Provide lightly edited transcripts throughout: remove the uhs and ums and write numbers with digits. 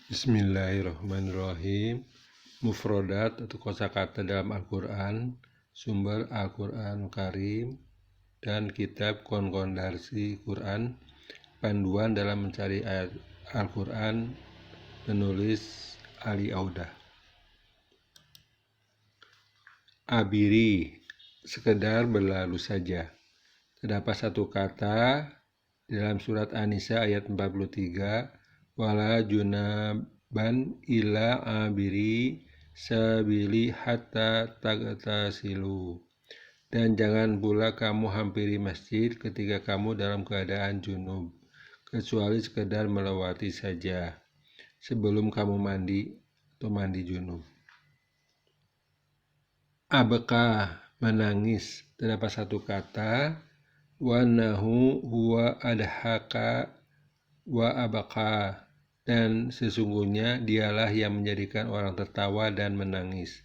Bismillahirrahmanirrahim. Mufrodat atau kosakata dalam Al-Quran, sumber Al-Quran Karim dan kitab Konkordansi Quran, panduan dalam mencari ayat Al-Quran, penulis Ali Audah. Abiri, sekedar berlalu saja. Terdapat satu kata dalam surat An-Nisa ayat 43, wala junaban ila abiri sabili hatta tagtasilu, dan jangan pula kamu hampiri masjid ketika kamu dalam keadaan junub, kecuali sekedar melewati saja sebelum kamu mandi atau mandi junub. Abeka, menangis, terdapat satu kata, wanahu huwa adhaka wa abaka, dan sesungguhnya dialah yang menjadikan orang tertawa dan menangis.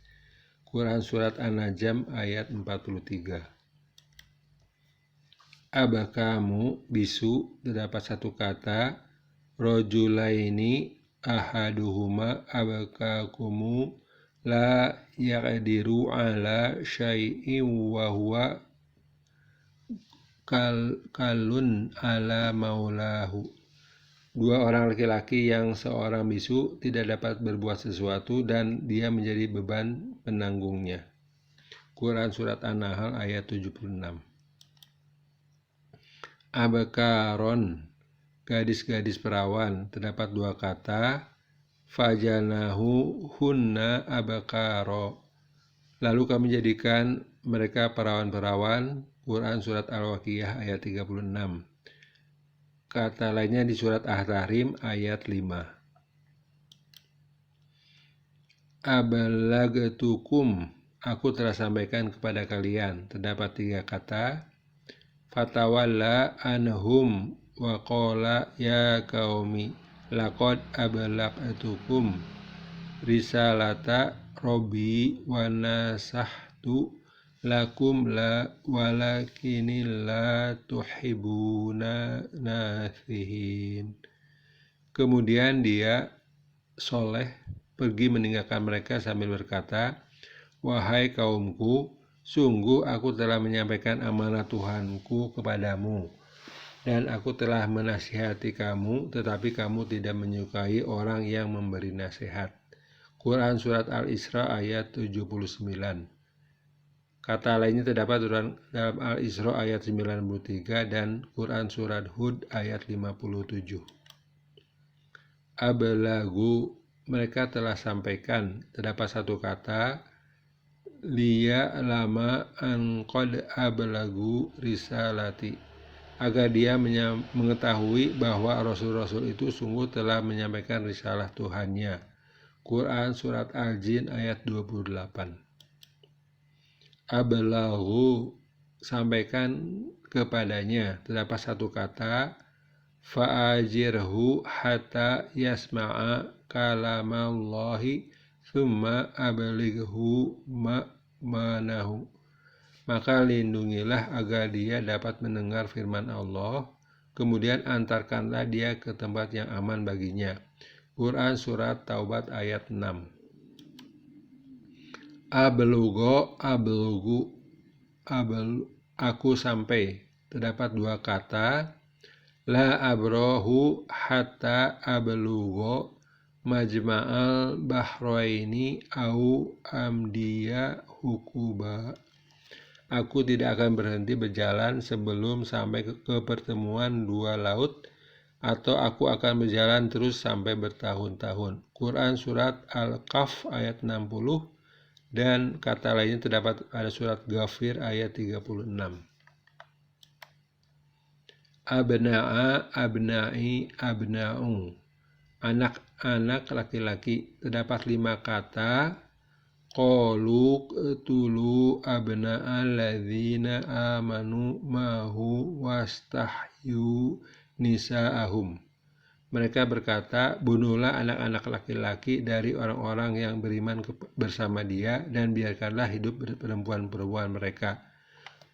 Quran Surat An-Najm ayat 43. Abakamu, bisu, terdapat satu kata, rojulaini ahaduhuma abakakumu la yaqdiru ala syai'in wa huwa kalun ala maulahu. Dua orang laki-laki yang seorang bisu tidak dapat berbuat sesuatu dan dia menjadi beban penanggungnya. Quran Surat An-Nahl ayat 76. Abakaron, gadis-gadis perawan, terdapat dua kata, fajanahu hunna abakaro, lalu kami jadikan mereka perawan-perawan. Quran Surat Al-Waqiah ayat 36. Kata lainnya di surat At-Tahrim ayat 5. Abalagtukum, aku telah sampaikan kepada kalian. Terdapat tiga kata, fatawalla anhum wa qala ya qaumi laqad abalagtukum risalata rabbi wa nasahtu lakum la walakinil la tuhibuna nasihin. Kemudian dia, Soleh, pergi meninggalkan mereka sambil berkata, wahai kaumku, sungguh aku telah menyampaikan amanah Tuhanku kepadamu, dan aku telah menasihati kamu, tetapi kamu tidak menyukai orang yang memberi nasihat. Quran Surat Al-Isra ayat 79. Kata lainnya terdapat dalam Al-Isra ayat 93 dan Quran Surat Hud ayat 57. Ablagu, mereka telah sampaikan. Terdapat satu kata, liya lama an qad ablagu risalati, agar dia mengetahui bahwa Rasul-Rasul itu sungguh telah menyampaikan risalah Tuhannya. Quran Surat Al-Jin ayat 28. Ablahu, sampaikan kepadanya. Terdapat satu kata, fa'ajirhu hatta yasma'a kalamallahi thumma ablighu ma'manahu, maka lindungilah agar dia dapat mendengar firman Allah, kemudian antarkanlah dia ke tempat yang aman baginya. Quran Surat Taubat ayat 6. Ablugo, aku sampai. Terdapat dua kata, la abrohu hatta ablugo majma'al bahraini au amdiya hukuba, aku tidak akan berhenti berjalan sebelum sampai ke pertemuan dua laut, atau aku akan berjalan terus sampai bertahun-tahun. Quran Surat Al-Kahf ayat 60 dan kata lainnya terdapat pada surat Ghafir ayat 36. Abna'a, abna'i, abna'u, anak-anak laki-laki. Terdapat lima kata, qalu qtulu abna'al ladzina amanu mahu wastahyu nisa'ahum, mereka berkata, bunuhlah anak-anak laki-laki dari orang-orang yang beriman bersama dia dan biarkanlah hidup perempuan-perempuan mereka.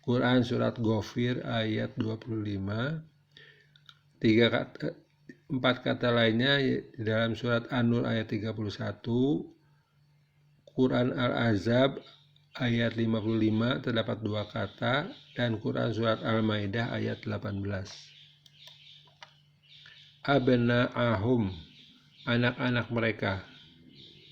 Quran Surat Ghafir ayat 25. empat kata lainnya di dalam surat An-Nur ayat 31, Quran Al-Ahzab ayat 55 terdapat dua kata, dan Quran surat Al-Maidah ayat 18. Abna'ahum, anak-anak mereka.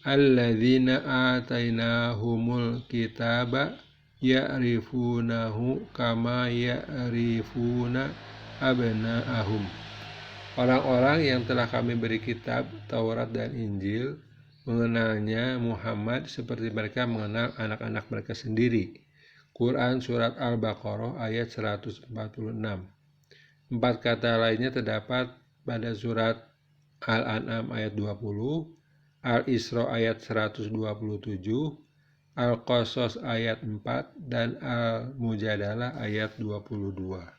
Alladzina atainahumul kitaba ya'rifunahu kama ya'rifuna abna'ahum. Orang-orang yang telah kami beri kitab, Taurat dan Injil, mengenalnya Muhammad seperti mereka mengenal anak-anak mereka sendiri. Quran Surat Al-Baqarah ayat 146. Empat kata lainnya terdapat pada surat Al-An'am ayat 20, Al-Isra ayat 127, Al-Qasas ayat 4, dan Al-Mujadalah ayat 22.